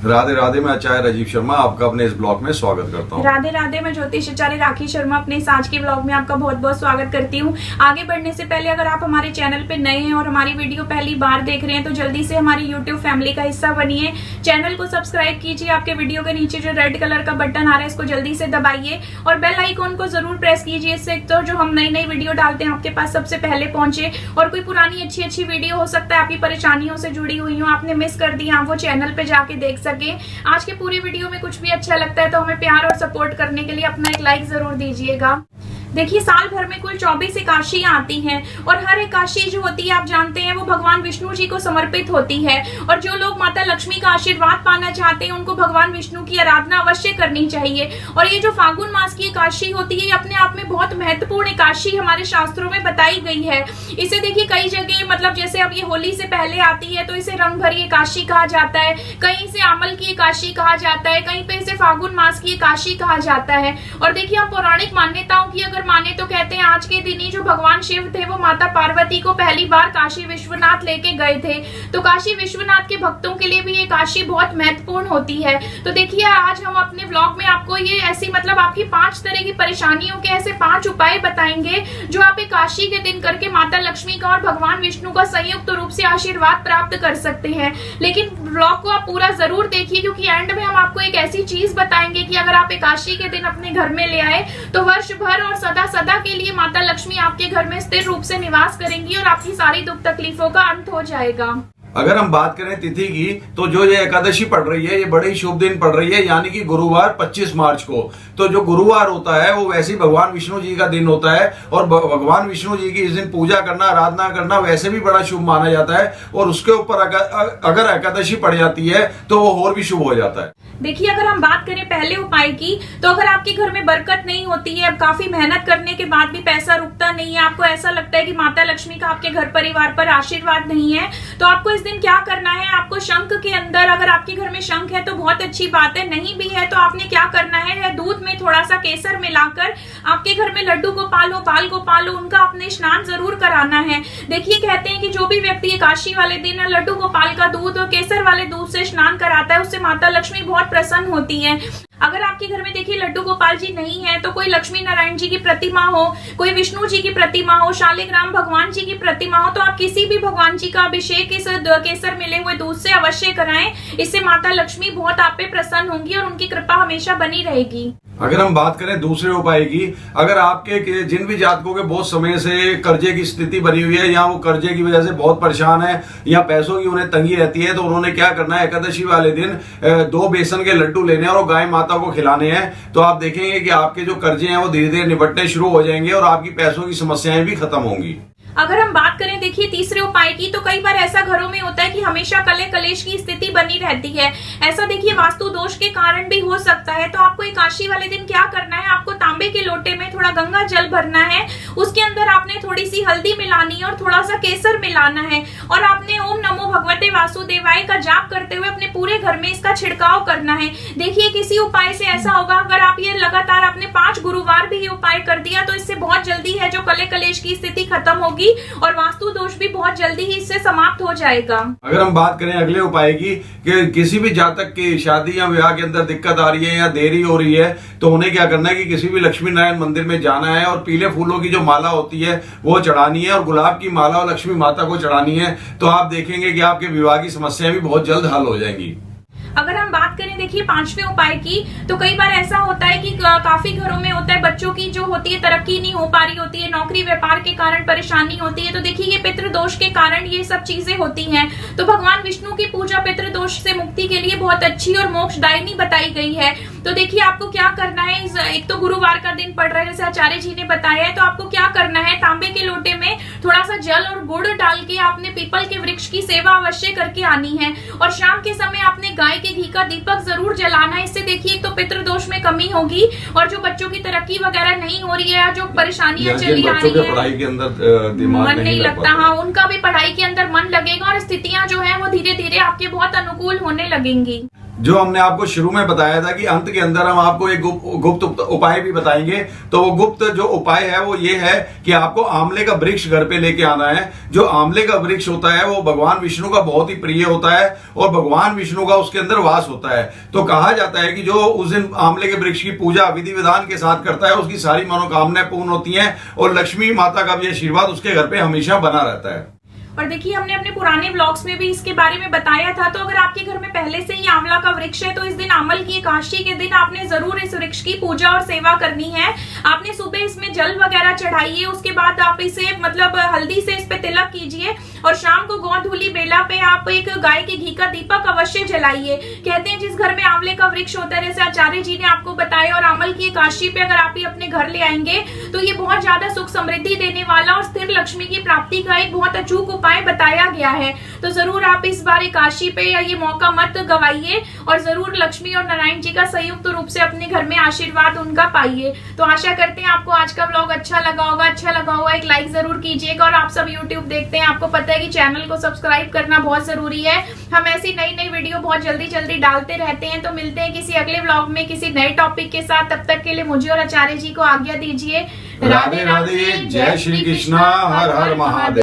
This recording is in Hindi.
राधे राधे, मैं आचार्य राजीव शर्मा आपका अपने इस ब्लॉग में स्वागत करता हूँ। राधे राधे, मैं ज्योतिष आचार्य राखी शर्मा अपने इस आज के ब्लॉग में आपका बहुत बहुत स्वागत करती हूँ। आगे बढ़ने से पहले अगर आप हमारे चैनल पे नए हैं और हमारी वीडियो पहली बार देख रहे हैं तो जल्दी से हमारी यूट्यूब फैमिली का हिस्सा बनिए। चैनल को सब्सक्राइब कीजिए। आपके वीडियो के नीचे जो रेड कलर का बटन आ रहा है इसको जल्दी से दबाइए और बेल आइकॉन को जरूर प्रेस कीजिए, इससे तो जो हम नई नई वीडियो डालते हैं आपके पास सबसे पहले पहुंचे। और कोई पुरानी अच्छी वीडियो हो सकता है आपकी परेशानियों से जुड़ी हुई हो, आपने मिस कर दी, आप वो चैनल पे जाके देख सके। आज के पूरी वीडियो में कुछ भी अच्छा लगता है तो हमें प्यार और सपोर्ट करने के लिए अपना एक लाइक जरूर दीजिएगा। देखिए, साल भर में कुल 24 एकादशियां आती हैं और हर एकादशी जो होती है आप जानते हैं वो भगवान विष्णु जी को समर्पित होती है। और जो लोग माता लक्ष्मी का आशीर्वाद पाना चाहते हैं उनको भगवान विष्णु की आराधना अवश्य करनी चाहिए। और ये जो फागुन मास की एकादशी होती है ये अपने आप में बहुत महत्वपूर्ण एकादशी हमारे शास्त्रों में बताई गई है। इसे देखिए कई जगह मतलब जैसे अब ये होली से पहले आती है तो इसे रंग भरी एकादशी कहा जाता है, कहीं से अमल की एकादशी कहा जाता है, कहीं पे इसे फागुन मास की एकादशी कहा जाता है। और देखिए हम पौराणिक मान्यताओं की अगर माने तो कहते हैं आज के दिन ही जो भगवान शिव थे वो माता पार्वती को पहली बार काशी विश्वनाथ लेके गए थे। तो काशी विश्वनाथ के भक्तों के लिए भी ये काशी बहुत महत्वपूर्ण होती है। तो देखिए आज हम अपने व्लॉग में आपको ये ऐसी मतलब आपकी 5 तरह की परेशानियों के ऐसे 5 उपाय बताएंगे जो आप एक काशी के दिन करके माता लक्ष्मी का और भगवान विष्णु का संयुक्त रूप से आशीर्वाद प्राप्त कर सकते हैं। लेकिन व्लॉग को आप पूरा जरूर देखिए क्योंकि एंड में हम आपको एक ऐसी चीज बताएंगे कि अगर आप एकादशी के दिन अपने घर में ले आए तो वर्ष भर और सदा सदा के लिए माता लक्ष्मी आपके घर में स्थिर रूप से निवास करेंगी और आपकी सारी दुख तकलीफों का अंत हो जाएगा। अगर हम बात करें तिथि की तो जो ये एकादशी पड़ रही है ये बड़े ही शुभ दिन पड़ रही है, यानी कि गुरुवार 25 मार्च को। तो जो गुरुवार होता है वो वैसे ही भगवान विष्णु जी का दिन होता है और भगवान विष्णु जी की इस दिन पूजा करना, आराधना करना वैसे भी बड़ा शुभ माना जाता है। और उसके ऊपर अगर एकादशी पड़ जाती है तो वो और भी शुभ हो जाता है। देखिए अगर हम बात करें पहले उपाय की तो अगर आपके घर में बरकत नहीं होती है, अब काफी मेहनत करने के बाद भी पैसा रुकता नहीं है, आपको ऐसा लगता है कि माता लक्ष्मी का आपके घर परिवार पर आशीर्वाद नहीं है, तो आपको इस दिन क्या करना है, आपको शंख के अंदर, अगर आपके घर में शंख है तो बहुत अच्छी बात है, नहीं भी है तो आपने क्या करना है दूध में थोड़ा सा केसर मिलाकर आपके घर में लड्डू गोपाल हो, बाल गोपाल हो, उनका आपने स्नान जरूर कराना है। देखिए कहते हैं कि जो भी व्यक्ति एकादशी वाले दिन लड्डू गोपाल का दूध और केसर वाले दूध से स्नान कराता है उससे माता लक्ष्मी बहुत प्रसन्न होती है। अगर आपके घर में देखिए लड्डू गोपाल जी नहीं है तो कोई लक्ष्मी नारायण जी की प्रतिमा हो, कोई विष्णु जी की प्रतिमा हो, शालिग्राम भगवान जी की प्रतिमा हो तो आप किसी भी भगवान जी का अभिषेक इस केसर मिले हुए दूध से अवश्य कराएं। इससे माता लक्ष्मी बहुत आप पे प्रसन्न होंगी और उनकी कृपा हमेशा बनी रहेगी। अगर हम बात करें दूसरे उपाय की, अगर आपके जिन भी जातकों के बहुत समय से कर्जे की स्थिति बनी हुई है या वो कर्जे की वजह से बहुत परेशान है या पैसों की उन्हें तंगी रहती है तो उन्होंने क्या करना है, एकादशी वाले दिन 2 बेसन के लड्डू लेने और गाय माता को खिलाने हैं। तो आप देखेंगे कि आपके जो कर्जे हैं वो धीरे धीरे निपटने शुरू हो जाएंगे और आपकी पैसों की समस्याएं भी खत्म होंगी। अगर हम बात करें देखिए तीसरे उपाय की तो कई बार ऐसा घरों में होता है कि हमेशा कलह कलेश की स्थिति बनी रहती है। ऐसा देखिए वास्तु दोष के कारण भी हो सकता है। तो आपको एकादशी वाले दिन क्या करना है, आपको तांबे के लोटे में थोड़ा गंगा जल भरना है, उसके अंदर आपने थोड़ी सी हल्दी मिलानी है और थोड़ा सा केसर मिलाना है और आपने ओम नमो भगवते वासुदेवाय का जाप करते हुए अपने पूरे घर में इसका छिड़काव करना है। देखिए किसी उपाय से ऐसा होगा, अगर आप ये लगातार आपने 5 गुरुवार भी ये उपाय कर दिया तो इससे बहुत जल्दी है जो कलह कलेश की स्थिति खत्म होगी और वास्तु दोष भी बहुत जल्दी ही इससे समाप्त हो जाएगा। अगर हम बात करें अगले उपाय की कि किसी भी जातक की शादी या विवाह के अंदर दिक्कत आ रही है या देरी हो रही है तो उन्हें क्या करना है कि किसी भी लक्ष्मी नारायण मंदिर में जाना है और पीले फूलों की जो माला होती है वो चढ़ानी है और गुलाब की माला और लक्ष्मी माता को चढ़ानी है। तो आप देखेंगे कि आपके विवाह की समस्याएं भी बहुत जल्द हल हो जाएंगी। अगर हम बात करें देखिए 5वें उपाय की तो कई बार ऐसा होता है कि काफी घरों में होता है बच्चों की जो होती है तरक्की नहीं हो पा रही होती है, नौकरी व्यापार के कारण परेशानी होती है। तो देखिए ये पितृ दोष के कारण ये सब चीजें होती हैं। तो भगवान विष्णु की पूजा पितृ दोष से मुक्ति के लिए बहुत अच्छी और मोक्षदायिनी बताई गई है। तो देखिए आपको क्या करना है, एक तो गुरुवार का दिन पड़ रहा है जैसे आचार्य जी ने बताया है, तो आपको क्या करना है, तांबे के लोटे में थोड़ा सा जल और गुड़ डाल के आपने पीपल के वृक्ष की सेवा अवश्य करके आनी है और शाम के समय आपने गाय के घी का दीपक जरूर जलाना है। इससे देखिए तो पितृदोष में कमी होगी और जो बच्चों की तरक्की वगैरह नहीं हो रही है, जो परेशानियां चली आ रही है, पढ़ाई के अंदर दिमाग मन नहीं लगता, हाँ उनका भी पढ़ाई के अंदर मन लगेगा और स्थितियां जो है वो धीरे धीरे आपके बहुत अनुकूल होने लगेंगी। जो हमने आपको शुरू में बताया था कि अंत के अंदर हम आपको एक गुप्त उपाय भी बताएंगे। तो वो गुप्त जो उपाय है वो ये है कि आपको आंवले का वृक्ष घर पे लेके आना है। जो आंवले का वृक्ष होता है वो भगवान विष्णु का बहुत ही प्रिय होता है और भगवान विष्णु का उसके अंदर वास होता है। तो कहा जाता है कि जो उस दिन आंवले के वृक्ष की पूजा विधि विधान के साथ करता है उसकी सारी मनोकामनाएं पूर्ण होती हैं और लक्ष्मी माता का भी आशीर्वाद उसके घर पे हमेशा बना रहता है। और देखिए हमने अपने पुराने ब्लॉग्स में भी इसके बारे में बताया था। तो अगर आपके घर में पहले से ही आंवला का वृक्ष है तो इस दिन अमल की एकादशी के दिन आपने जरूर इस वृक्ष की पूजा और सेवा करनी है। आपने सुबह इसमें जल वगैरह चढ़ाइए, उसके बाद आप इसे मतलब हल्दी से इस पे तिलक कीजिए और शाम को गोधूली बेला पे आप एक गाय के घी का दीपक अवश्य जलाइए। कहते हैं जिस घर में आंवले का वृक्ष होता है, जैसे आचार्य जी ने आपको बताया, और अमल की एकादशी पे अगर आप ये अपने घर ले आएंगे तो ये बहुत ज्यादा सुख समृद्धि देने वाला और स्थिर लक्ष्मी की प्राप्ति का एक बहुत अचूक उपाय बताया गया है। तो जरूर आप इस बार एकादशी पे या ये मौका मत गवाइए और जरूर लक्ष्मी और नारायण जी का संयुक्त रूप से अपने घर में आशीर्वाद उनका पाइए। तो आशा करते हैं आपको आज का व्लॉग अच्छा लगा होगा। एक लाइक जरूर कीजिएगा और आप सब यूट्यूब देखते हैं, आपको पता है कि चैनल को सब्सक्राइब करना बहुत जरूरी है। हम ऐसी नई नई वीडियो बहुत जल्दी डालते रहते हैं। तो मिलते हैं किसी अगले व्लॉग में किसी नए टॉपिक के साथ। तब तक के लिए मुझे और आचार्य जी को आज्ञा दीजिए। राधे राधे, जय श्री कृष्णा, हर हर महादेव।